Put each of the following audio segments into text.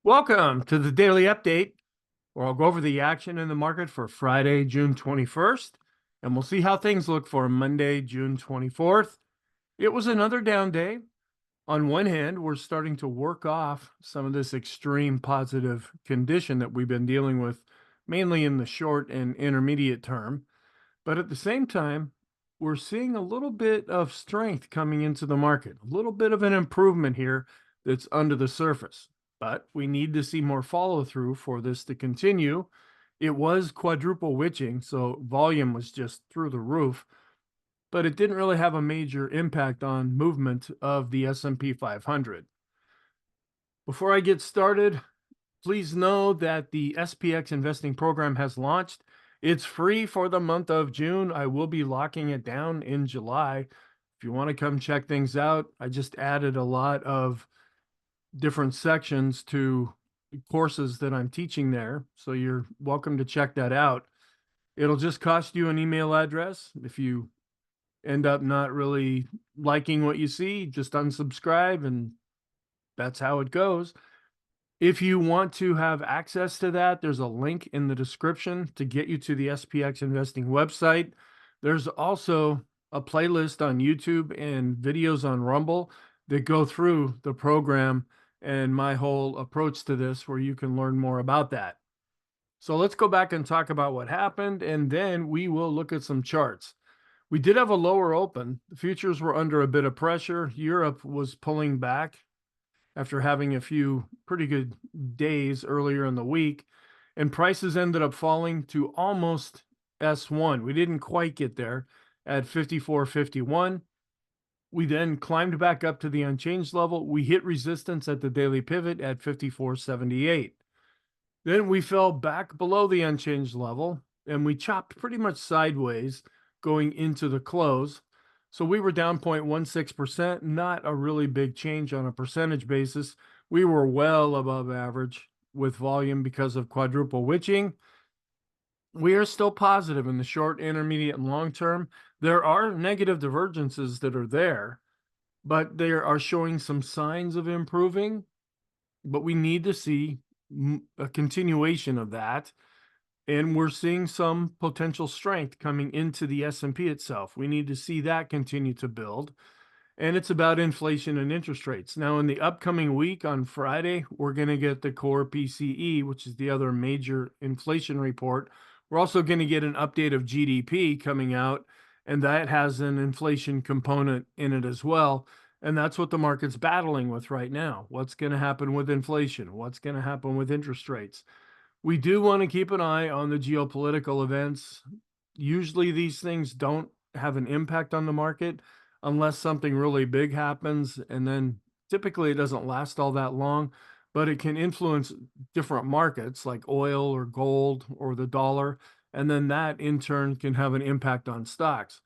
Welcome to the daily update, where I'll go over the action in the market for Friday, June 21st, and we'll see how things look for Monday, June 24th. It was another down day. On one hand, we're starting to work off some of this extreme positive condition that we've been dealing with, mainly in the short and intermediate term. But at the same time, we're seeing a little bit of strength coming into the market, a little bit of an improvement here that's under the surface. But we need to see more follow through for this to continue. It was quadruple witching, so volume was just through the roof, but it didn't really have a major impact on movement of the S&P 500. Before I get started, please know that the SPX Investing Program has launched. It's free for the month of June. I will be locking it down in July. If you want to come check things out, I just added a lot of different sections to courses that I'm teaching there. So you're welcome to check that out. It'll just cost you an email address. If you end up not really liking what you see, just unsubscribe, and that's how it goes. If you want to have access to that, there's a link in the description to get you to the SPX Investing website. There's also a playlist on YouTube and videos on Rumble that go through the program and my whole approach to this, where you can learn more about that. So let's go back and talk about what happened, and then we will look at some charts. We did have a lower open. The futures were under a bit of pressure. Europe was pulling back after having a few pretty good days earlier in the week, and prices ended up falling to almost S1. We didn't quite get there at 54.51. We then climbed back up to the unchanged level. We hit resistance at the daily pivot at 54.78. Then we fell back below the unchanged level, and we chopped pretty much sideways going into the close. So we were down 0.16%, not a really big change on a percentage basis. We were well above average with volume because of quadruple witching. We are still positive in the short, intermediate, and long term. There are negative divergences that are there, but they are showing some signs of improving. But we need to see a continuation of that. And we're seeing some potential strength coming into the S&P itself. We need to see that continue to build. And it's about inflation and interest rates. Now, in the upcoming week on Friday, we're going to get the core PCE, which is the other major inflation report. We're also going to get an update of GDP coming out, and that has an inflation component in it as well. And that's what the market's battling with right now. What's going to happen with inflation? What's going to happen with interest rates? We do want to keep an eye on the geopolitical events. Usually these things don't have an impact on the market unless something really big happens, and then typically it doesn't last all that long, but it can influence different markets like oil or gold or the dollar, and then that in turn can have an impact on stocks.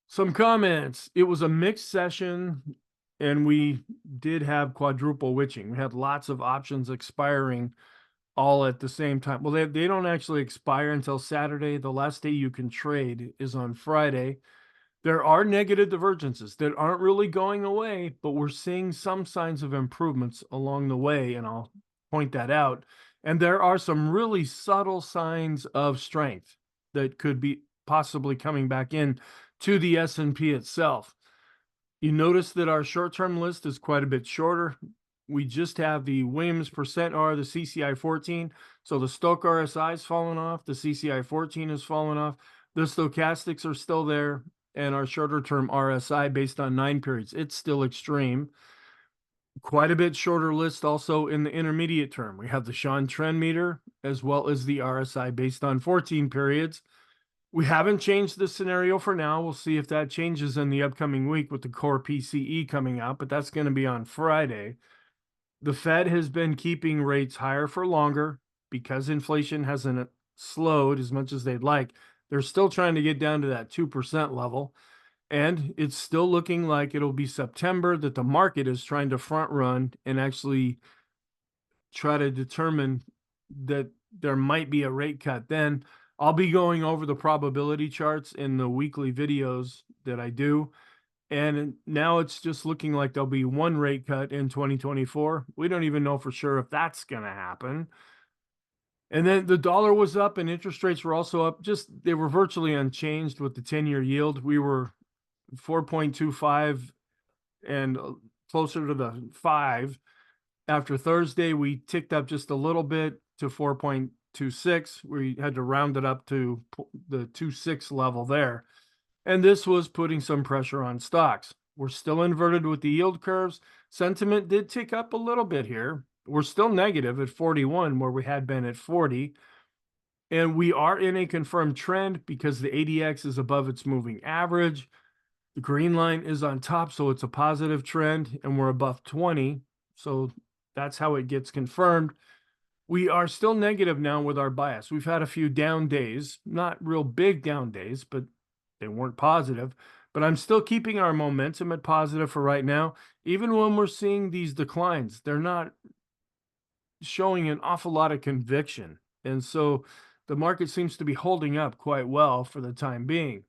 Some comments. It was a mixed session, and we did have quadruple witching. We had lots of options expiring all at the same time. Well, they don't actually expire until Saturday. The last day you can trade is on Friday. There are negative divergences that aren't really going away, but we're seeing some signs of improvements along the way, and I'll point that out. And there are some really subtle signs of strength that could be possibly coming back in to the S&P itself. You notice that our short-term list is quite a bit shorter. We just have the Williams percent R, the CCI 14. So the Stoch RSI is falling off. The CCI 14 is falling off. The stochastics are still there. And our shorter term RSI based on 9 periods, it's still extreme. Quite a bit shorter list also in the intermediate term. We have the Sean trend meter as well as the RSI based on 14 periods. We haven't changed the scenario for now. We'll see if that changes in the upcoming week with the core PCE coming out, but that's going to be on Friday. The Fed has been keeping rates higher for longer because inflation hasn't slowed as much as they'd like. They're still trying to get down to that 2% level. And it's still looking like it'll be September that the market is trying to front run and actually try to determine that there might be a rate cut then. I'll be going over the probability charts in the weekly videos that I do. And now it's just looking like there'll be one rate cut in 2024. We don't even know for sure if that's going to happen. And then the dollar was up and interest rates were also up. They were virtually unchanged with the 10-year yield. We were 4.25 and closer to the 5. After Thursday, we ticked up just a little bit to 4.26. We had to round it up to the 2.6 level there. And this was putting some pressure on stocks. We're still inverted with the yield curves. Sentiment did tick up a little bit here. We're still negative at 41, where we had been at 40. And we are in a confirmed trend because the ADX is above its moving average. The green line is on top, so it's a positive trend, and we're above 20. So that's how it gets confirmed. We are still negative now with our bias. We've had a few down days, not real big down days, but they weren't positive. But I'm still keeping our momentum at positive for right now. Even when we're seeing these declines, they're not showing an awful lot of conviction. And so the market seems to be holding up quite well for the time being.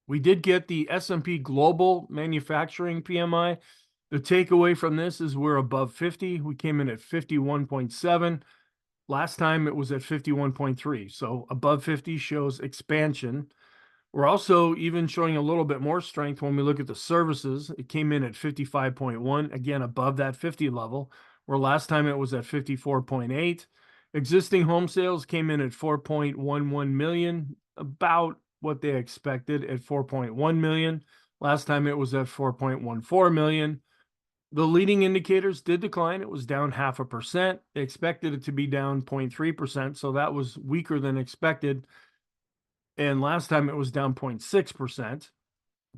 We did get the S&P Global Manufacturing PMI. The takeaway from this is we're above 50. We came in at 51.7. Last time it was at 51.3. So above 50 shows expansion. We're also even showing a little bit more strength when we look at the services. It came in at 55.1, again, above that 50 level, where last time it was at 54.8. Existing home sales came in at 4.11 million, about what they expected at 4.1 million. Last time it was at 4.14 million. The leading indicators did decline. It was down 0.5%. They expected it to be down 0.3%, so that was weaker than expected. And last time it was down 0.6%.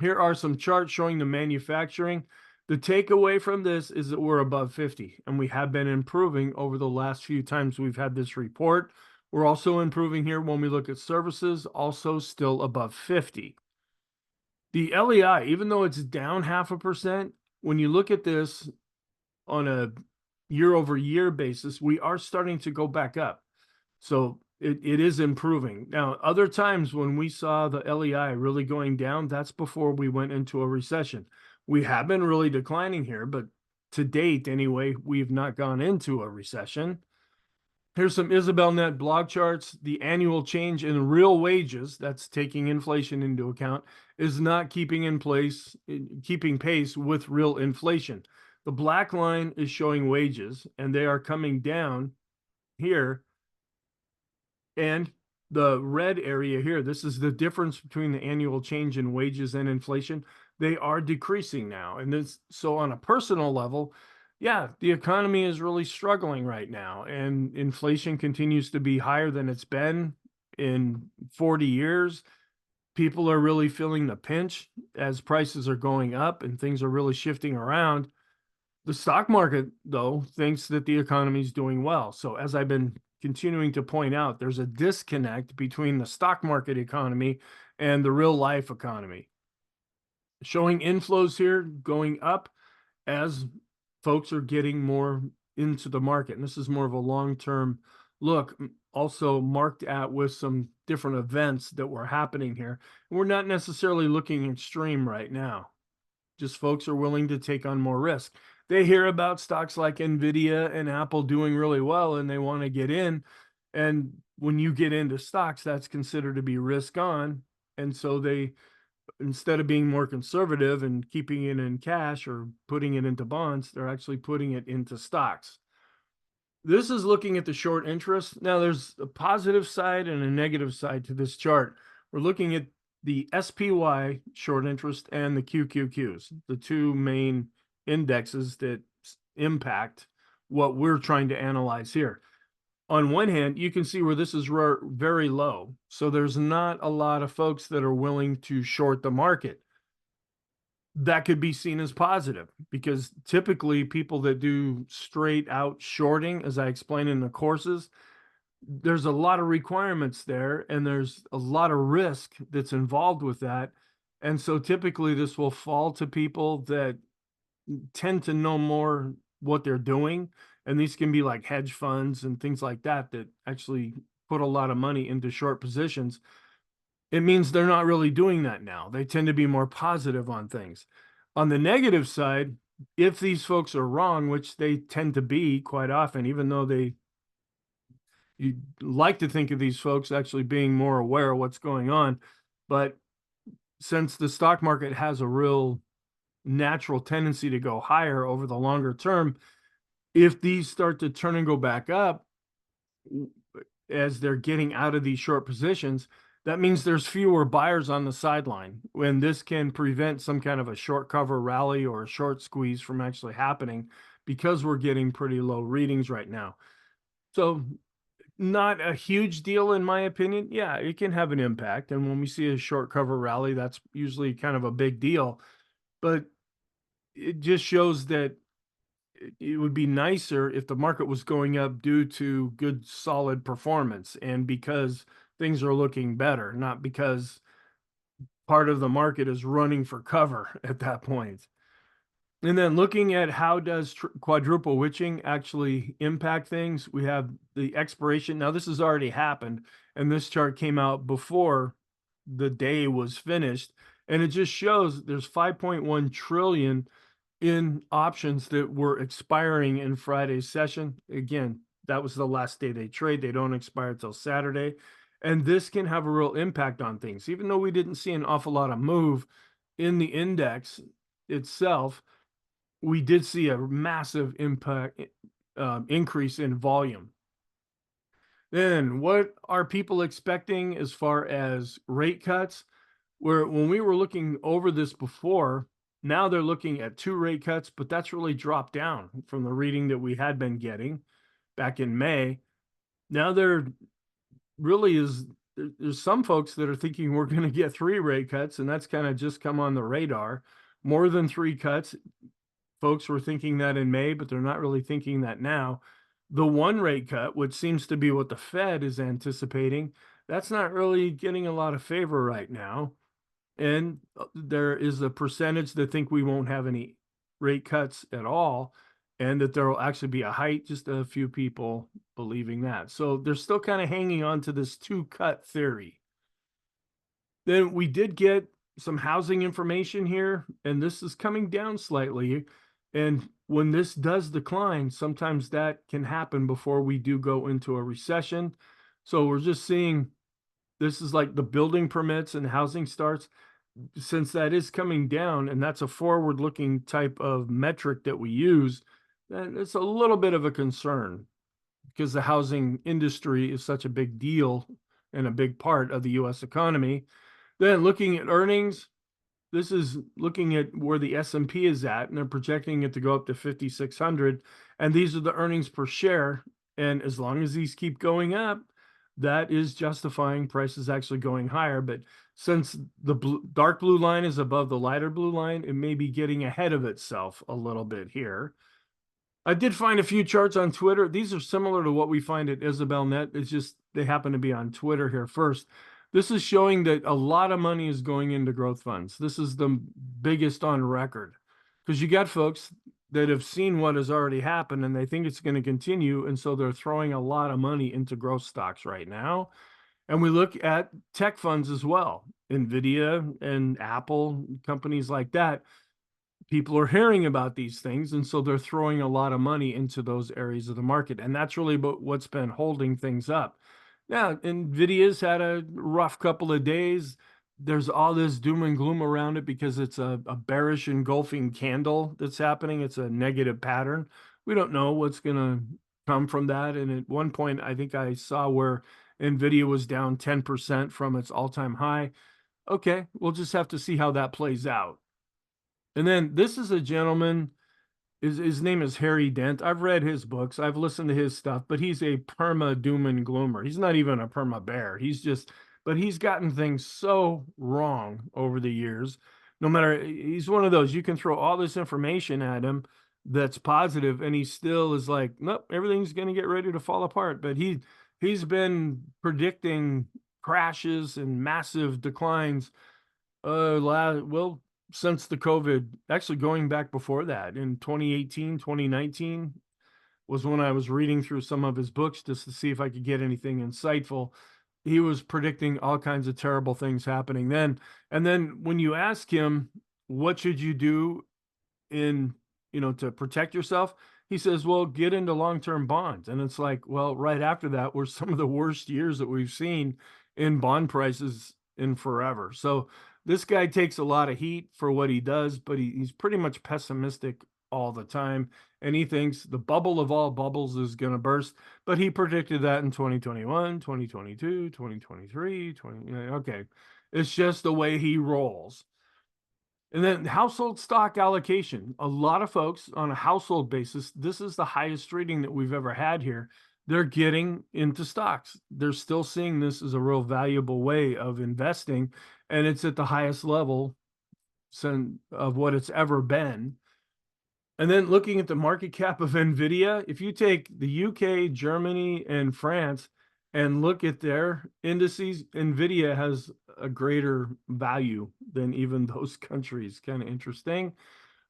Here are some charts showing the manufacturing. The takeaway from this is that we're above 50, and we have been improving over the last few times we've had this report. We're also improving here when we look at services, also still above 50. The LEI, even though it's down 0.5%, when you look at this on a year-over-year basis, we are starting to go back up. So it is improving. Now, other times when we saw the LEI really going down, that's before we went into a recession. We have been really declining here, but to date, anyway, we've not gone into a recession. Here's some Isabel Net blog charts. The annual change in real wages, that's taking inflation into account, is not keeping pace with real inflation. The black line is showing wages, and they are coming down here. And the red area here, this is the difference between the annual change in wages and inflation. They are decreasing now. And so on a personal level, yeah, the economy is really struggling right now, and inflation continues to be higher than it's been in 40 years. People are really feeling the pinch as prices are going up and things are really shifting around. The stock market, though, thinks that the economy is doing well. So as I've been continuing to point out, there's a disconnect between the stock market economy and the real life economy. Showing inflows here going up as folks are getting more into the market. And this is more of a long-term look, also marked at with some different events that were happening here. We're not necessarily looking extreme right now. Just folks are willing to take on more risk. They hear about stocks like Nvidia and Apple doing really well, and they want to get in. And when you get into stocks, that's considered to be risk on. And so they, instead of being more conservative and keeping it in cash or putting it into bonds, they're actually putting it into stocks. This is looking at the short interest. Now, there's a positive side and a negative side to this chart. We're looking at the SPY short interest and the QQQs, the two main indexes that impact what we're trying to analyze here. On one hand, you can see where this is very low. So there's not a lot of folks that are willing to short the market. That could be seen as positive because typically people that do straight out shorting, as I explained in the courses, there's a lot of requirements there and there's a lot of risk that's involved with that. And so typically this will fall to people that tend to know more what they're doing. And these can be like hedge funds and things like that, that actually put a lot of money into short positions. it means they're not really doing that now. They tend to be more positive on things. On the negative side, if these folks are wrong, which they tend to be quite often, even though you like to think of these folks actually being more aware of what's going on, but since the stock market has a real natural tendency to go higher over the longer term, if these start to turn and go back up as they're getting out of these short positions, that means there's fewer buyers on the sideline, when this can prevent some kind of a short cover rally or a short squeeze from actually happening, because we're getting pretty low readings right now. So not a huge deal in my opinion. Yeah, it can have an impact. And when we see a short cover rally, that's usually kind of a big deal. But it just shows that it would be nicer if the market was going up due to good, solid performance and because things are looking better, not because part of the market is running for cover at that point. And then looking at how does quadruple witching actually impact things, we have the expiration. Now, this has already happened, and this chart came out before the day was finished, and it just shows there's 5.1 trillion in options that were expiring in Friday's session. Again, that was the last day they trade. They don't expire till Saturday. And this can have a real impact on things. Even though we didn't see an awful lot of move in the index itself, we did see a massive impact increase in volume. Then what are people expecting as far as rate cuts? Where when we were looking over this before, now they're looking at 2 rate cuts, but that's really dropped down from the reading that we had been getting back in May. Now there really is, there's some folks that are thinking we're going to get 3 rate cuts, and that's kind of just come on the radar. More than 3 cuts. Folks were thinking that in May, but they're not really thinking that now. The 1 rate cut, which seems to be what the Fed is anticipating, that's not really getting a lot of favor right now. And there is a percentage that think we won't have any rate cuts at all, and that there will actually be a hike. Just a few people believing that. So they're still kind of hanging on to this 2-cut theory. Then we did get some housing information here, and this is coming down slightly. And when this does decline, sometimes that can happen before we do go into a recession. So we're just seeing, this is like the building permits and housing starts. Since that is coming down, and that's a forward-looking type of metric that we use, then it's a little bit of a concern, because the housing industry is such a big deal and a big part of the U.S. economy. Then looking at earnings, this is looking at where the S&P is at, and they're projecting it to go up to 5,600. And these are the earnings per share. And as long as these keep going up, that is justifying prices actually going higher. But since the dark blue line is above the lighter blue line, it may be getting ahead of itself a little bit here. I did find a few charts on Twitter. These are similar to what we find at Isabel Net. It's just they happen to be on Twitter here first. This is showing that a lot of money is going into growth funds. This is the biggest on record, because you got folks that have seen what has already happened and they think it's going to continue. And so they're throwing a lot of money into growth stocks right now. And we look at tech funds as well, NVIDIA and Apple, companies like that. People are hearing about these things, and so they're throwing a lot of money into those areas of the market. And that's really what's been holding things up. Now, NVIDIA's had a rough couple of days. There's all this doom and gloom around it because it's a bearish engulfing candle that's happening. It's a negative pattern. We don't know what's going to come from that. And at one point, I think I saw where NVIDIA was down 10% from its all-time high. Okay, we'll just have to see how that plays out. And then this is a gentleman, his name is Harry Dent. I've read his books. I've listened to his stuff, but he's a perma doom and gloomer. He's not even a perma bear. But he's gotten things so wrong over the years. No matter, he's one of those, you can throw all this information at him that's positive, and he still is like, nope, everything's going to get ready to fall apart. But he's been predicting crashes and massive declines, since the COVID, actually going back before that in 2018, 2019 was when I was reading through some of his books just to see if I could get anything insightful. he was predicting all kinds of terrible things happening then. And then when you ask him, what should you do in, to protect yourself? He says, well, get into long-term bonds. And it's like, well, right after that were some of the worst years that we've seen in bond prices in forever. So this guy takes a lot of heat for what he does, but he's pretty much pessimistic all the time. And he thinks the bubble of all bubbles is going to burst. But he predicted that in 2021, 2022, 2023, 20. Okay. It's just the way he rolls. And then household stock allocation. A lot of folks on a household basis, this is the highest rating that we've ever had here. They're getting into stocks. They're still seeing this as a real valuable way of investing, and it's at the highest level of what it's ever been. And then looking at the market cap of NVIDIA, if you take the UK, Germany, and France and look at their indices, NVIDIA has a greater value than even those countries. Kind of interesting.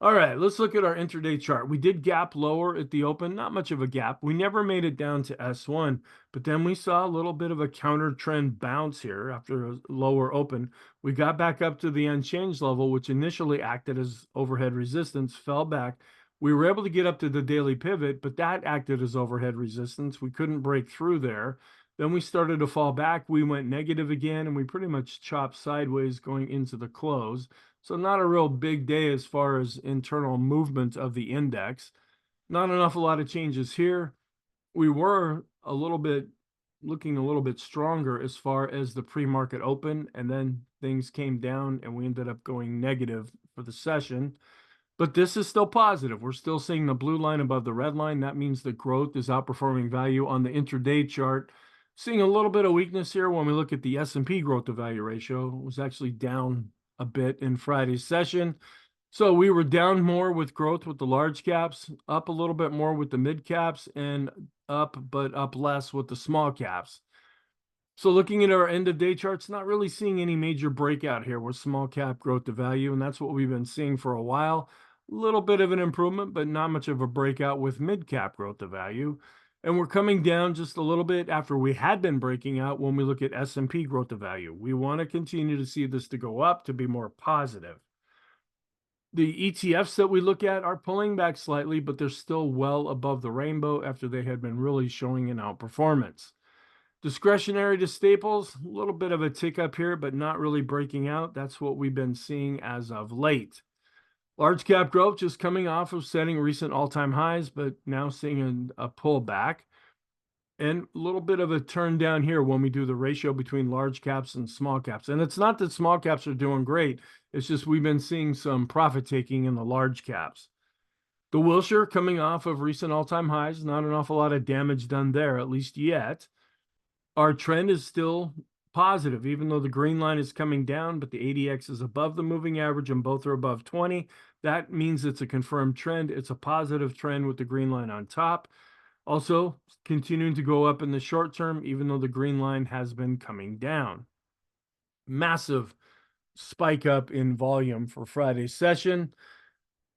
All right, let's look at our intraday chart. We did gap lower at the open, not much of a gap. We never made it down to S1, but then we saw a little bit of a counter trend bounce here after a lower open. We got back up to the unchanged level, which initially acted as overhead resistance, fell back. We were able to get up to the daily pivot, but that acted as overhead resistance. We couldn't break through there. Then we started to fall back. We went negative again, and we pretty much chopped sideways going into the close. So not a real big day as far as internal movement of the index. Not an awful lot of changes here. We were looking a little bit stronger as far as the pre-market open, and then things came down and we ended up going negative for the session. But this is still positive. We're still seeing the blue line above the red line. That means the growth is outperforming value on the intraday chart. Seeing a little bit of weakness here when we look at the S&P growth to value ratio. It was actually down a bit in Friday's session. So we were down more with growth with the large caps, up a little bit more with the mid caps, and up less with the small caps. So looking at our end of day charts, not really seeing any major breakout here with small cap growth to value, and that's what we've been seeing for a while. A little bit of an improvement, but not much of a breakout with mid cap growth to value. And we're coming down just a little bit after we had been breaking out when we look at S&P growth to value. We want to continue to see this to go up to be more positive. The ETFs that we look at are pulling back slightly, but they're still well above the rainbow after they had been really showing an outperformance. Discretionary to staples, a little bit of a tick up here, but not really breaking out. That's what we've been seeing as of late. Large cap growth just coming off of setting recent all-time highs, but now seeing a pullback. And a little bit of a turn down here when we do the ratio between large caps and small caps. And it's not that small caps are doing great. It's just we've been seeing some profit taking in the large caps. The Wilshire coming off of recent all-time highs, not an awful lot of damage done there, at least yet. Our trend is still positive, even though the green line is coming down, but the ADX is above the moving average and both are above 20. That means it's a confirmed trend. It's a positive trend with the green line on top. Also, continuing to go up in the short term, even though the green line has been coming down. Massive spike up in volume for Friday's session.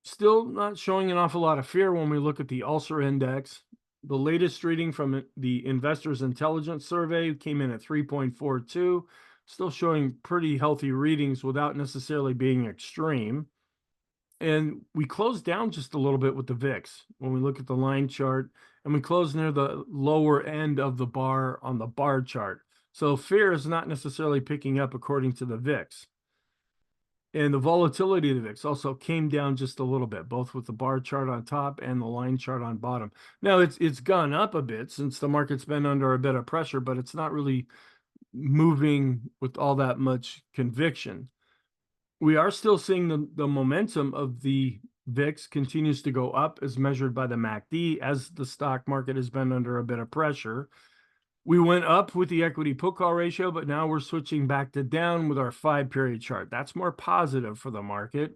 Still not showing an awful lot of fear when we look at the Ulcer Index. The latest reading from the Investors Intelligence Survey came in at 3.42, still showing pretty healthy readings without necessarily being extreme. And we closed down just a little bit with the VIX when we look at the line chart, and we closed near the lower end of the bar on the bar chart. So fear is not necessarily picking up according to the VIX. And the volatility of the VIX also came down just a little bit, both with the bar chart on top and the line chart on bottom. Now, it's gone up a bit since the market's been under a bit of pressure, but it's not really moving with all that much conviction. We are still seeing the momentum of the VIX continues to go up as measured by the MACD as the stock market has been under a bit of pressure. We went up with the equity put call ratio, but now we're switching back to down with our 5-period chart. That's more positive for the market.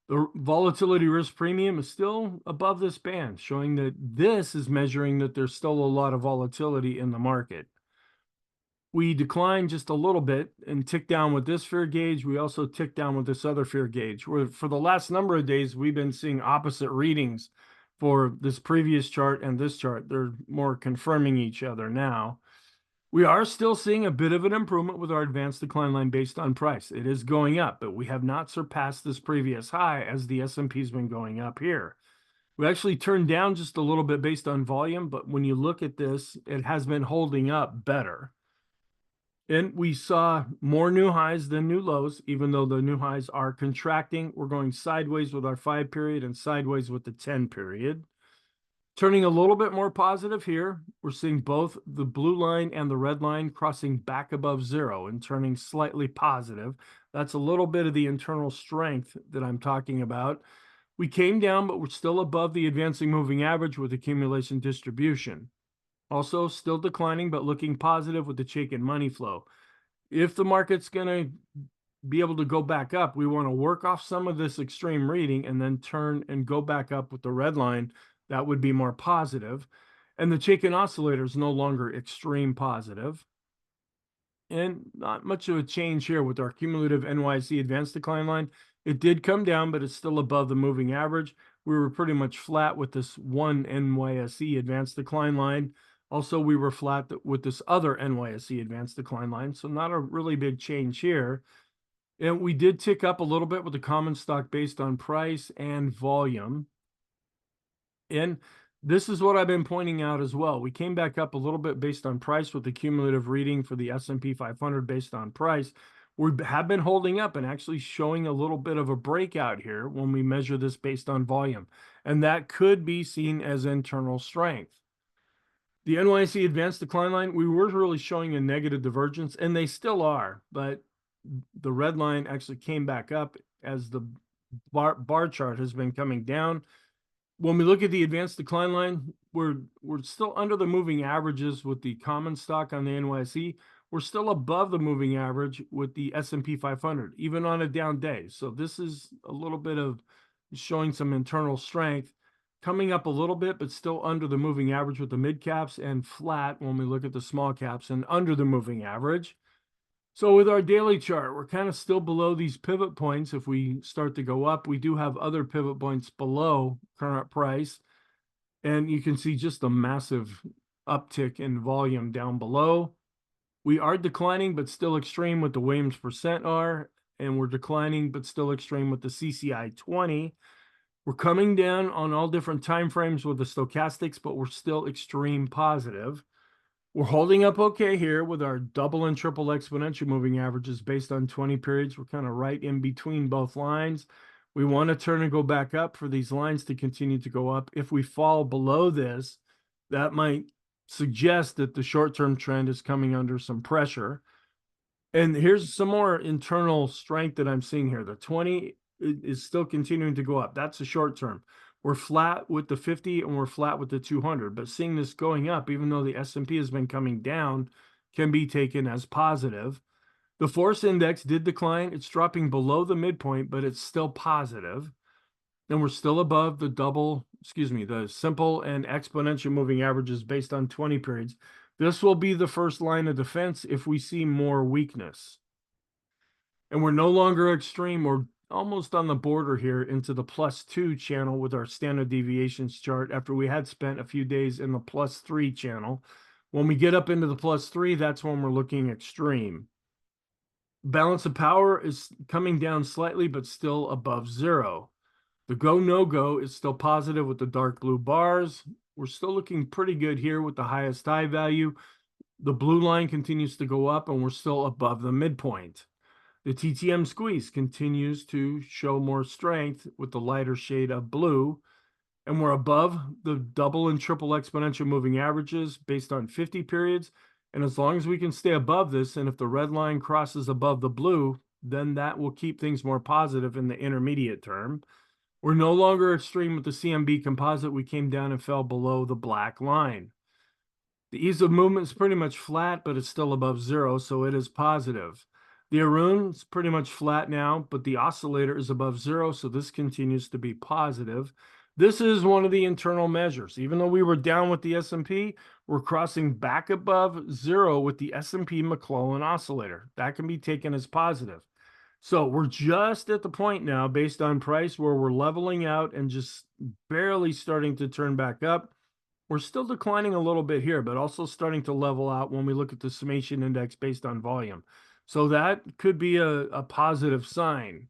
The volatility risk premium is still above this band, showing that this is measuring that there's still a lot of volatility in the market. We declined just a little bit and ticked down with this fear gauge. We also ticked down with this other fear gauge. Where for the last number of days, we've been seeing opposite readings for this previous chart and this chart. They're more confirming each other now. We are still seeing a bit of an improvement with our advanced decline line based on price. It is going up, but we have not surpassed this previous high as the S&P has been going up here. We actually turned down just a little bit based on volume, but when you look at this, it has been holding up better. And we saw more new highs than new lows, even though the new highs are contracting. We're going sideways with our 5 period and sideways with the 10 period. Turning a little bit more positive here, we're seeing both the blue line and the red line crossing back above zero and turning slightly positive. That's a little bit of the internal strength that I'm talking about. We came down, but we're still above the advancing moving average with accumulation distribution. Also still declining, but looking positive with the Chaikin money flow. If the market's going to be able to go back up, we want to work off some of this extreme reading and then turn and go back up with the red line. That would be more positive. And the Chaikin oscillator is no longer extreme positive. And not much of a change here with our cumulative NYSE advanced decline line. It did come down, but it's still above the moving average. We were pretty much flat with this one NYSE advanced decline line. Also, we were flat with this other NYSE advanced decline line. So not a really big change here. And we did tick up a little bit with the common stock based on price and volume. And this is what I've been pointing out as well. We came back up a little bit based on price with the cumulative reading for the S&P 500 based on price. We have been holding up and actually showing a little bit of a breakout here when we measure this based on volume. And that could be seen as internal strength. The NYSE advanced decline line, we were really showing a negative divergence, and they still are, but the red line actually came back up as the bar chart has been coming down. When we look at the advanced decline line, we're still under the moving averages with the common stock on the NYSE. We're still above the moving average with the S&P 500, even on a down day. So this is a little bit of showing some internal strength, coming up a little bit, but still under the moving average with the mid caps, and flat when we look at the small caps and under the moving average. So with our daily chart, we're kind of still below these pivot points. If we start to go up, we do have other pivot points below current price. And you can see just a massive uptick in volume down below. We are declining, but still extreme with the Williams percent R. And we're declining, but still extreme with the CCI 20. We're coming down on all different time frames with the stochastics, but we're still extreme positive. We're holding up okay here with our double and triple exponential moving averages based on 20 periods. We're kind of right in between both lines. We want to turn and go back up for these lines to continue to go up. If we fall below this, that might suggest that the short-term trend is coming under some pressure. And here's some more internal strength that I'm seeing here. The 20 is still continuing to go up. That's the short term. We're flat with the 50 and we're flat with the 200, but seeing this going up, even though the S&P has been coming down, can be taken as positive. The force index did decline. It's dropping below the midpoint, but it's still positive. And we're still above the simple and exponential moving averages based on 20 periods. This will be the first line of defense if we see more weakness. And we're no longer extreme. We're almost on the border here into the +2 channel with our standard deviations chart after we had spent a few days in the +3 channel. When we get up into the +3, that's when we're looking extreme. Balance of power is coming down slightly, but still above zero. The go, no go is still positive with the dark blue bars. We're still looking pretty good here with the highest high value. The blue line continues to go up and we're still above the midpoint. The TTM squeeze continues to show more strength with the lighter shade of blue, and we're above the double and triple exponential moving averages based on 50 periods. And as long as we can stay above this, and if the red line crosses above the blue, then that will keep things more positive in the intermediate term. We're no longer extreme with the CMB composite. We came down and fell below the black line. The ease of movement is pretty much flat, but it's still above zero, so it is positive. The Erin is pretty much flat now, but the oscillator is above zero, so this continues to be positive. This is one of the internal measures. Even though we were down with the S&P, we're crossing back above zero with the S&P McClellan oscillator. That can be taken as positive. So we're just at the point now, based on price, where we're leveling out and just barely starting to turn back up. We're still declining a little bit here, but also starting to level out when we look at the summation index based on volume. So that could be a positive sign,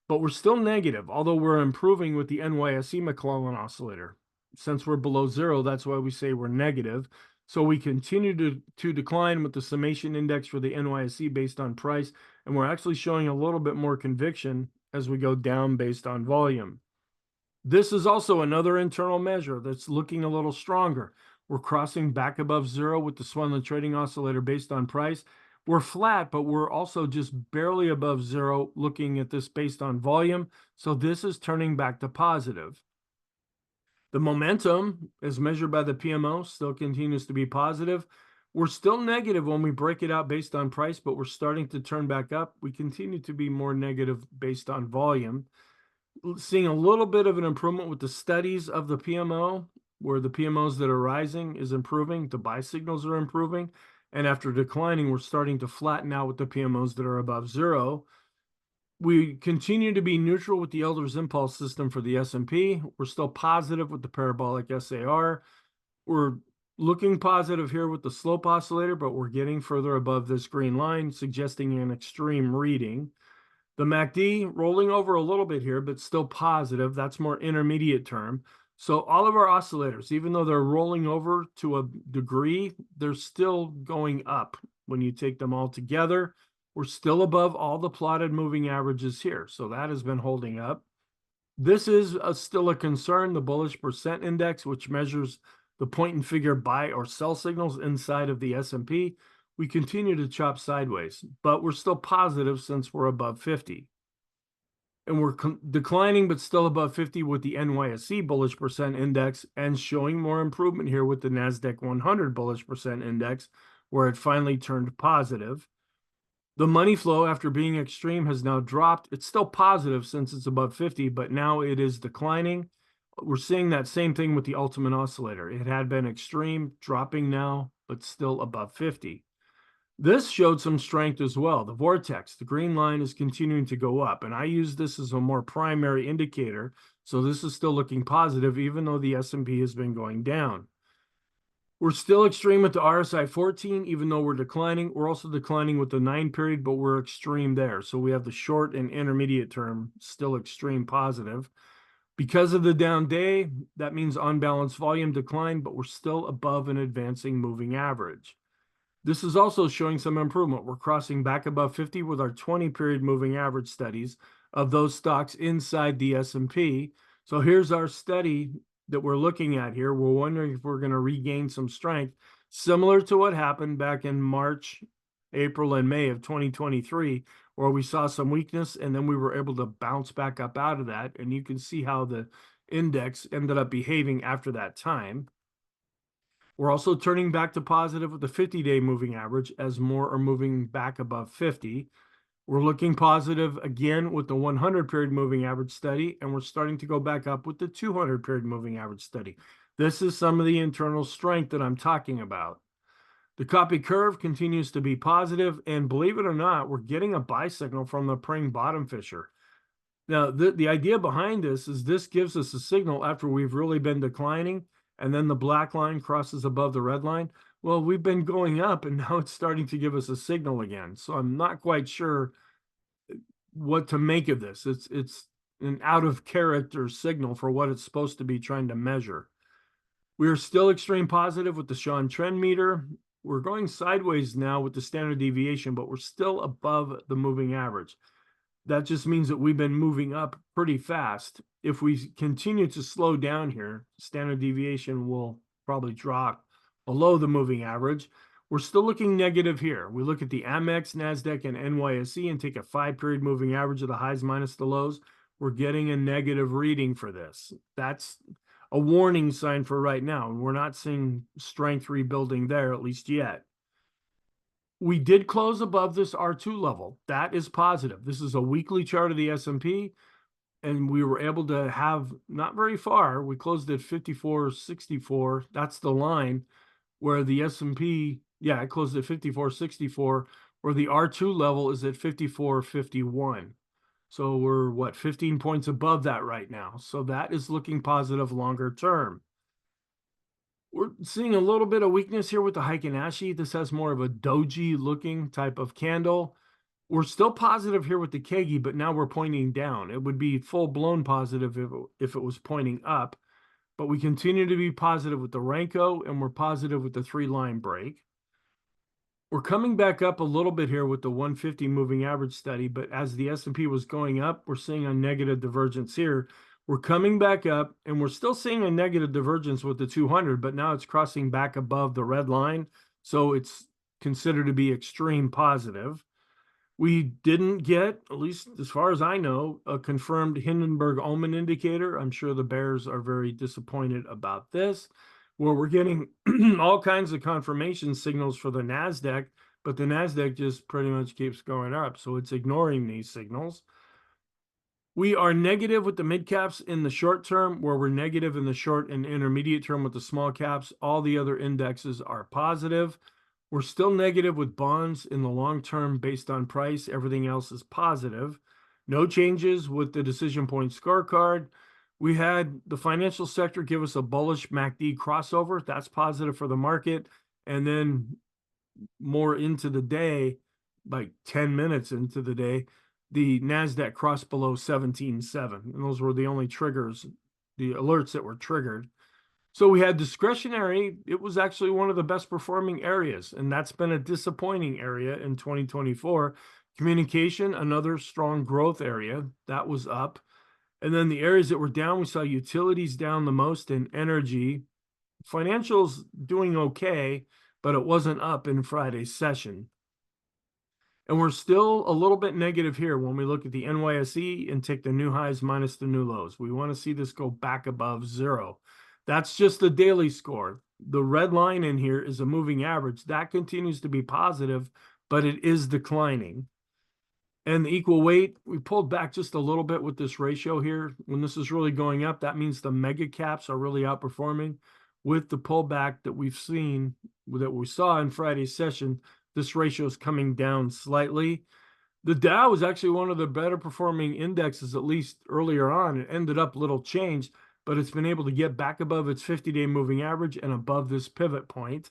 but we're still negative, although we're improving with the NYSE McClellan oscillator. Since we're below zero, that's why we say we're negative. So we continue to decline with the summation index for the NYSE based on price, and we're actually showing a little bit more conviction as we go down based on volume. This is also another internal measure that's looking a little stronger. We're crossing back above zero with the Swenlin trading oscillator based on price. We're flat, but we're also just barely above zero looking at this based on volume. So this is turning back to positive. The momentum, as measured by the PMO, still continues to be positive. We're still negative when we break it out based on price, but we're starting to turn back up. We continue to be more negative based on volume. Seeing a little bit of an improvement with the studies of the PMO, where the PMOs that are rising is improving, the buy signals are improving, and after declining, we're starting to flatten out with the PMOs that are above zero. We continue to be neutral with the Elder's Impulse system for the S&P. We're still positive with the parabolic SAR. We're looking positive here with the slope oscillator, but we're getting further above this green line, suggesting an extreme reading. The MACD rolling over a little bit here, but still positive. That's more intermediate term. So all of our oscillators, even though they're rolling over to a degree, they're still going up. When you take them all together, we're still above all the plotted moving averages here. So that has been holding up. This is still a concern, the bullish percent index, which measures the point and figure buy or sell signals inside of the S&P. We continue to chop sideways, but we're still positive since we're above 50. And we're declining, but still above 50 with the NYSE bullish percent index, and showing more improvement here with the NASDAQ 100 bullish percent index, where it finally turned positive. The money flow, after being extreme, has now dropped. It's still positive since it's above 50, but now it is declining. We're seeing that same thing with the ultimate oscillator. It had been extreme, dropping now, but still above 50. This showed some strength as well. The vortex, the green line, is continuing to go up, and I use this as a more primary indicator. So this is still looking positive, even though the S&P has been going down. We're still extreme with the RSI 14, even though we're declining. We're also declining with the 9 period, but we're extreme there. So we have the short and intermediate term still extreme positive. Because of the down day, that means unbalanced volume decline, but we're still above an advancing moving average. This is also showing some improvement. We're crossing back above 50 with our 20-period moving average studies of those stocks inside the S&P. So here's our study that we're looking at here. We're wondering if we're going to regain some strength, similar to what happened back in March, April, and May of 2023, where we saw some weakness, and then we were able to bounce back up out of that. And you can see how the index ended up behaving after that time. We're also turning back to positive with the 50-day moving average as more are moving back above 50. We're looking positive again with the 100-period moving average study, and we're starting to go back up with the 200-period moving average study. This is some of the internal strength that I'm talking about. The copy curve continues to be positive, and believe it or not, we're getting a buy signal from the Pring bottom fisher. Now, the idea behind this gives us a signal after we've really been declining, and then the black line crosses above the red line. Well, we've been going up, and now it's starting to give us a signal again. So I'm not quite sure what to make of this. It's an out of character signal for what it's supposed to be trying to measure. We are still extreme positive with the Sean trend meter. We're going sideways now with the standard deviation, but we're still above the moving average. That just means that we've been moving up pretty fast. If we continue to slow down here, standard deviation will probably drop below the moving average. We're still looking negative here. We look at the Amex, NASDAQ, and NYSE and take a 5-period moving average of the highs minus the lows. We're getting a negative reading for this. That's a warning sign for right now, and we're not seeing strength rebuilding there, at least yet. We did close above this R2 level. That is positive. This is a weekly chart of the S&P, and we were able to have not very far. We closed at 54.64. That's the line where the S&P, yeah, it closed at 54.64, where the R2 level is at 54.51. So we're, what, 15 points above that right now. So that is looking positive longer term. We're seeing a little bit of weakness here with the Heiken Ashi. This has more of a doji looking type of candle. We're still positive here with the Kegi, but now we're pointing down. It would be full blown positive if it was pointing up, but we continue to be positive with the Renko, and we're positive with the 3-line break. We're coming back up a little bit here with the 150 moving average study, but as the S&P was going up, we're seeing a negative divergence here. We're coming back up, and we're still seeing a negative divergence with the 200, but now it's crossing back above the red line, so it's considered to be extreme positive. We didn't get, at least as far as I know, a confirmed Hindenburg-Ullman indicator. I'm sure the bears are very disappointed about this, where we're getting all kinds of confirmation signals for the NASDAQ, but the NASDAQ just pretty much keeps going up, so it's ignoring these signals. We are negative with the mid caps in the short term, where we're negative in the short and intermediate term with the small caps. All the other indexes are positive. We're still negative with bonds in the long term based on price. Everything else is positive. No changes with the decision point scorecard. We had the financial sector give us a bullish MACD crossover. That's positive for the market. And then more into the day, like 10 minutes into the day, the NASDAQ crossed below 17.7. And those were the only triggers, the alerts that were triggered. So we had discretionary. It was actually one of the best performing areas, and that's been a disappointing area in 2024. Communication, another strong growth area, that was up. And then the areas that were down, we saw utilities down the most and energy. Financials doing okay, but it wasn't up in Friday's session. And we're still a little bit negative here when we look at the NYSE and take the new highs minus the new lows. We want to see this go back above zero. That's just the daily score. The red line in here is a moving average. That continues to be positive, but it is declining. And the equal weight, we pulled back just a little bit with this ratio here. When this is really going up, that means the mega caps are really outperforming. With the pullback that we've seen, that we saw in Friday's session, this ratio is coming down slightly. The Dow was actually one of the better performing indexes, at least earlier on. It ended up little changed, but it's been able to get back above its 50-day moving average and above this pivot point.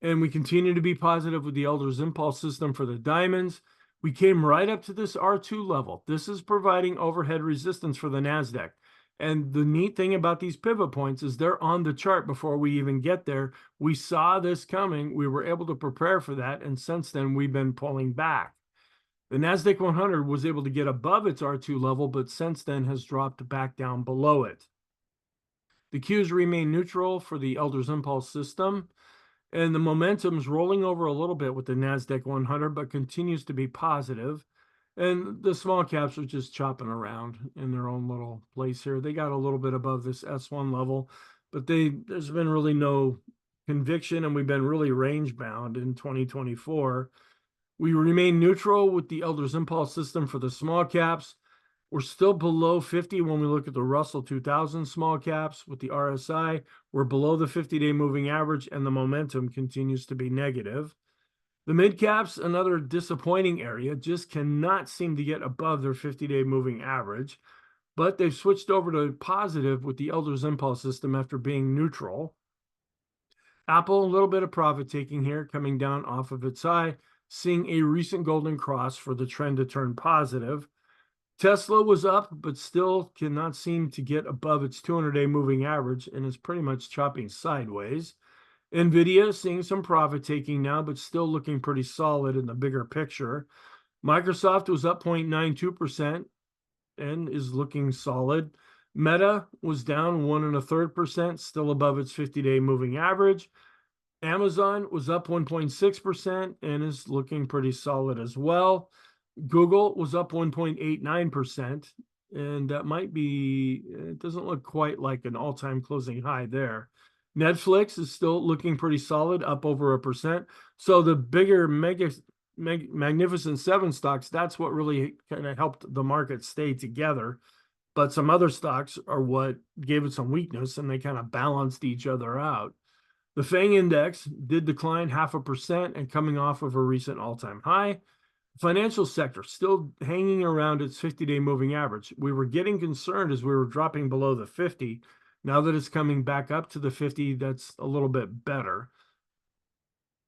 And we continue to be positive with the Elder's Impulse system for the diamonds. We came right up to this R2 level. This is providing overhead resistance for the NASDAQ. And the neat thing about these pivot points is they're on the chart before we even get there. We saw this coming. We were able to prepare for that. And since then, we've been pulling back. The NASDAQ 100 was able to get above its R2 level, but since then has dropped back down below it. The Qs remain neutral for the Elder's Impulse system. And the momentum's rolling over a little bit with the NASDAQ 100, but continues to be positive. And the small caps are just chopping around in their own little place here. They got a little bit above this S1 level, but there's been really no conviction, and we've been really range bound in 2024. We remain neutral with the Elder's Impulse system for the small caps. We're still below 50 when we look at the Russell 2000 small caps. With the RSI, we're below the 50-day moving average, and the momentum continues to be negative. The mid caps, another disappointing area, just cannot seem to get above their 50-day moving average, but they've switched over to positive with the Elder's Impulse system after being neutral. Apple, a little bit of profit taking here, coming down off of its high, seeing a recent golden cross for the trend to turn positive. Tesla was up, but still cannot seem to get above its 200-day moving average and is pretty much chopping sideways. NVIDIA seeing some profit taking now, but still looking pretty solid in the bigger picture. Microsoft was up 0.92% and is looking solid. Meta was down 1.33%, still above its 50-day moving average. Amazon was up 1.6% and is looking pretty solid as well. Google was up 1.89%, and that might be, it doesn't look quite like an all-time closing high there. Netflix is still looking pretty solid, up over 1%. So the bigger Magnificent Seven stocks, that's what really kind of helped the market stay together. But some other stocks are what gave it some weakness, and they kind of balanced each other out. The FANG index did decline 0.5% and coming off of a recent all-time high. Financial sector still hanging around its 50-day moving average. We were getting concerned as we were dropping below the 50, Now that it's coming back up to the 50, that's a little bit better.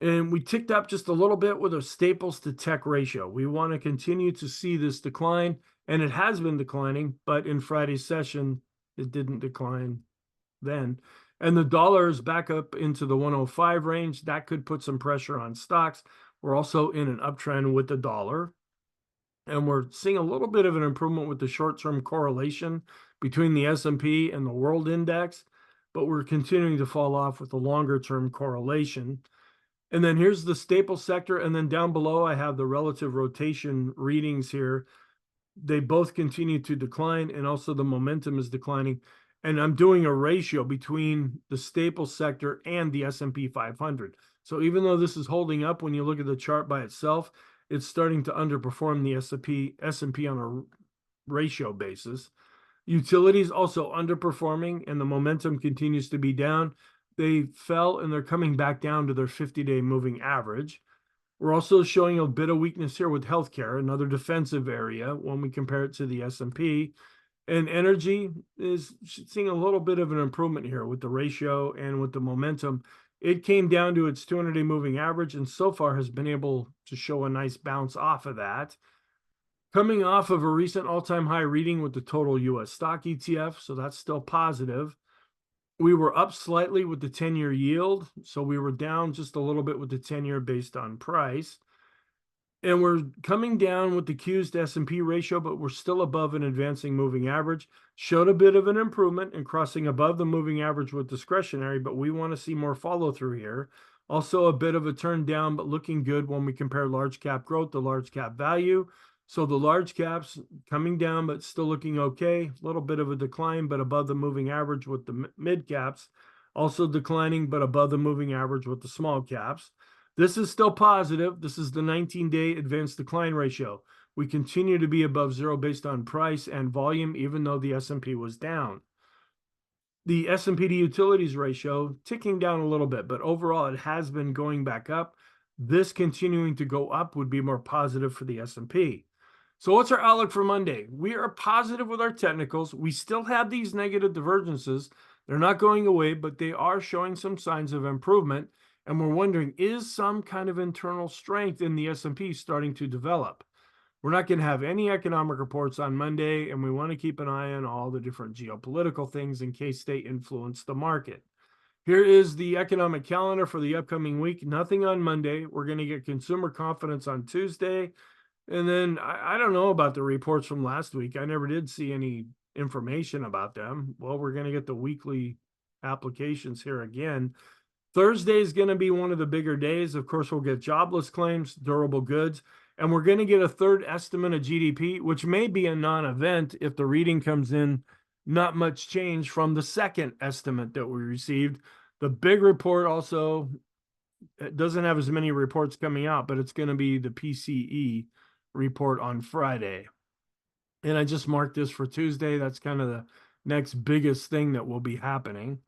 And we ticked up just a little bit with a staples to tech ratio. We want to continue to see this decline, and it has been declining, but in Friday's session, it didn't decline then. And the dollar is back up into the 105 range. That could put some pressure on stocks. We're also in an uptrend with the dollar. And we're seeing a little bit of an improvement with the short-term correlation between the S&P and the world index, but we're continuing to fall off with the longer-term correlation. And then here's the staple sector. And then down below, I have the relative rotation readings here. They both continue to decline, and also the momentum is declining. And I'm doing a ratio between the staple sector and the S&P 500. So even though this is holding up, when you look at the chart by itself, it's starting to underperform the S&P on a ratio basis. Utilities also underperforming, and the momentum continues to be down. They fell, and they're coming back down to their 50-day moving average. We're also showing a bit of weakness here with healthcare, another defensive area when we compare it to the S&P. And energy is seeing a little bit of an improvement here with the ratio and with the momentum. It came down to its 200-day moving average, and so far has been able to show a nice bounce off of that. Coming off of a recent all-time high reading with the total U.S. stock ETF, so that's still positive. We were up slightly with the 10-year yield, so we were down just a little bit with the 10-year based on price. And we're coming down with the Q's to S&P ratio, but we're still above an advancing moving average. Showed a bit of an improvement in crossing above the moving average with discretionary, but we want to see more follow through here. Also a bit of a turn down, but looking good when we compare large cap growth to large cap value. So the large caps coming down, but still looking okay. A little bit of a decline, but above the moving average with the mid caps. Also declining, but above the moving average with the small caps. This is still positive. This is the 19-day advanced decline ratio. We continue to be above zero based on price and volume, even though the S&P was down. The S&P to utilities ratio ticking down a little bit, but overall it has been going back up. This continuing to go up would be more positive for the S&P. So what's our outlook for Monday? We are positive with our technicals. We still have these negative divergences. They're not going away, but they are showing some signs of improvement. And we're wondering, is some kind of internal strength in the S&P starting to develop? We're not going to have any economic reports on Monday, and we want to keep an eye on all the different geopolitical things in case they influence the market. Here is the economic calendar for the upcoming week. Nothing on Monday. We're going to get consumer confidence on Tuesday. And then I don't know about the reports from last week. I never did see any information about them. Well, we're going to get the weekly applications here again. Thursday is going to be one of the bigger days. Of course, we'll get jobless claims, durable goods, and we're going to get a third estimate of GDP, which may be a non-event if the reading comes in not much change from the second estimate that we received. The big report also, it doesn't have as many reports coming out, but it's going to be the PCE report on Friday. And I just marked this for Tuesday. That's kind of the next biggest thing that will be happening.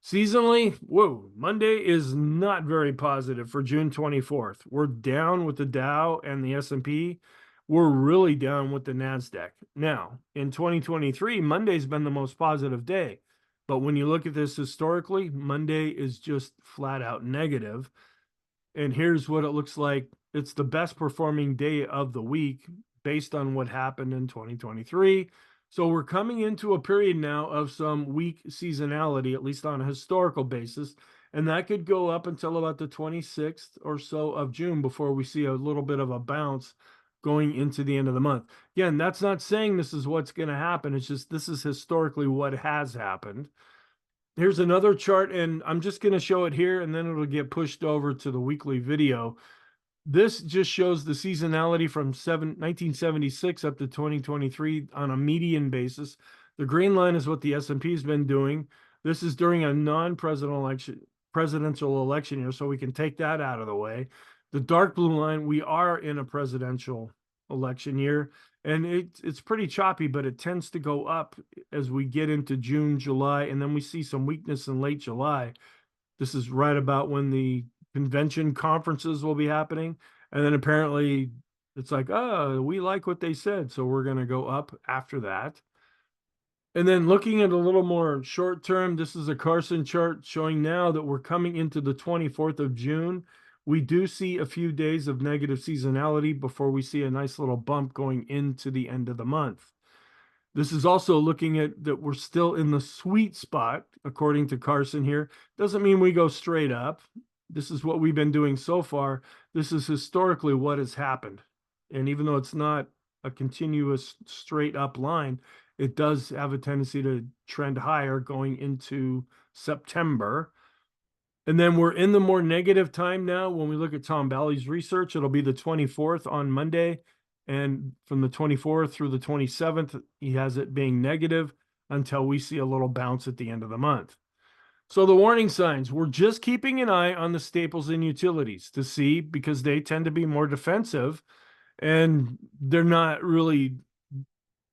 Seasonally, whoa, Monday is not very positive for June 24th. We're down with the Dow and the S&P. We're really down with the NASDAQ. Now, in 2023, Monday's been the most positive day. But when you look at this historically, Monday is just flat out negative. And here's what it looks like. It's the best performing day of the week based on what happened in 2023. So we're coming into a period now of some weak seasonality, at least on a historical basis. And that could go up until about the 26th or so of June before we see a little bit of a bounce going into the end of the month. Again, that's not saying this is what's going to happen. It's just this is historically what has happened. Here's another chart, and I'm just going to show it here, and then it'll get pushed over to the weekly video. This just shows the seasonality from 1976 up to 2023 on a median basis. The green line is what the S&P has been doing. This is during a presidential election year, so we can take that out of the way. The dark blue line, we are in a presidential election year, and it's pretty choppy, but it tends to go up as we get into June, July, and then we see some weakness in late July. This is right about when the convention conferences will be happening. And then apparently it's like, oh, we like what they said, so we're going to go up after that. And then looking at a little more short term, this is a Carson chart showing now that we're coming into the 24th of June. We do see a few days of negative seasonality before we see a nice little bump going into the end of the month. This is also looking at that we're still in the sweet spot, according to Carson here. Doesn't mean we go straight up. This is what we've been doing so far. This is historically what has happened. And even though it's not a continuous straight up line, it does have a tendency to trend higher going into September. And then we're in the more negative time now. When we look at Tom Bowley's research, it'll be the 24th on Monday. And from the 24th through the 27th, he has it being negative until we see a little bounce at the end of the month. So the warning signs, we're just keeping an eye on the staples and utilities to see, because they tend to be more defensive and they're not really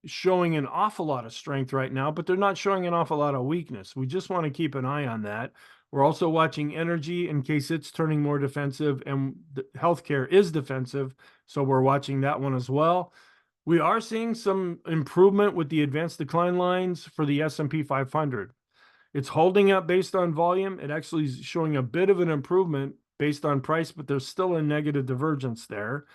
showing an awful lot of strength right now, but they're not showing an awful lot of weakness. We just want to keep an eye on that. We're also watching energy in case it's turning more defensive, and healthcare is defensive, so we're watching that one as well. We are seeing some improvement with the advanced decline lines for the S&P 500. It's holding up based on volume. It actually is showing a bit of an improvement based on price, but there's still a negative divergence there.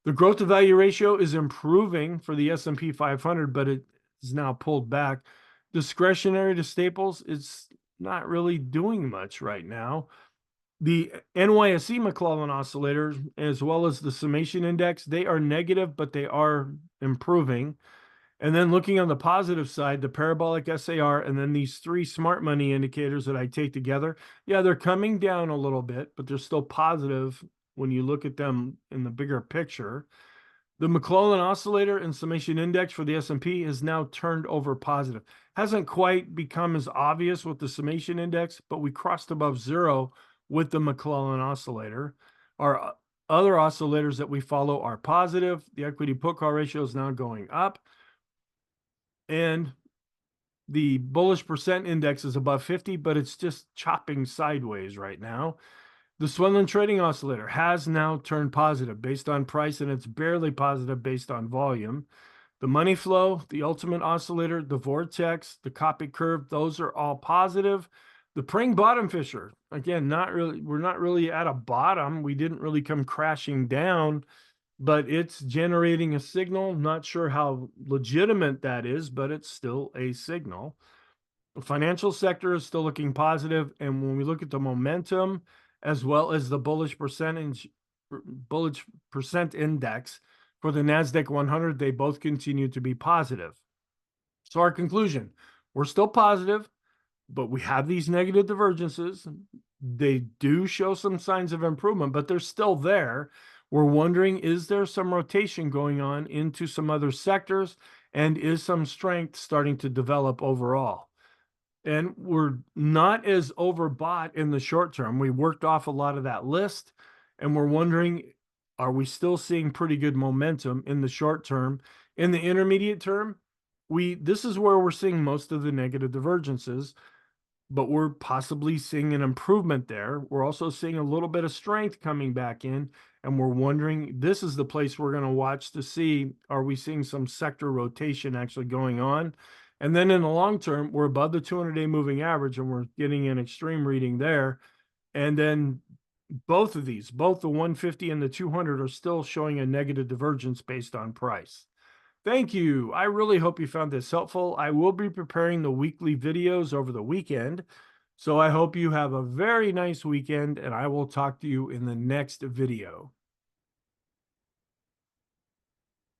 The growth to value ratio is improving for the S&P 500, but it is now pulled back. Discretionary to staples, it's not really doing much right now. The NYSE McClellan oscillator, as well as the summation index, they are negative, but they are improving. And then looking on the positive side, the parabolic SAR, and then these three smart money indicators that I take together, yeah, they're coming down a little bit, but they're still positive when you look at them in the bigger picture. The McClellan oscillator and summation index for the S&P has now turned over positive. Hasn't quite become as obvious with the summation index, but we crossed above zero with the McClellan oscillator. Our other oscillators that we follow are positive. The equity put call ratio is now going up. And the bullish percent index is above 50, but it's just chopping sideways right now. The Swenlin trading oscillator has now turned positive based on price, and it's barely positive based on volume. The money flow, the ultimate oscillator, the vortex, the copy curve, those are all positive. The Pring bottom fisher, again, we're not really at a bottom. We didn't really come crashing down, but it's generating a signal. Not sure how legitimate that is, but it's still a signal. The financial sector is still looking positive, and when we look at the momentum as well as the bullish percent index for the NASDAQ 100, they both continue to be positive. So our conclusion, we're still positive, but we have these negative divergences. They do show some signs of improvement, but they're still there. We're wondering, is there some rotation going on into some other sectors, and is some strength starting to develop overall? And we're not as overbought in the short term. We worked off a lot of that list, and we're wondering, are we still seeing pretty good momentum in the short term? In the intermediate term, this is where we're seeing most of the negative divergences, but we're possibly seeing an improvement there. We're also seeing a little bit of strength coming back in, and we're wondering, this is the place we're going to watch to see, are we seeing some sector rotation actually going on? And then in the long term, we're above the 200-day moving average, and we're getting an extreme reading there. And then both of these, both the 150 and the 200, are still showing a negative divergence based on price. Thank you. I really hope you found this helpful. I will be preparing the weekly videos over the weekend. So I hope you have a very nice weekend, and I will talk to you in the next video.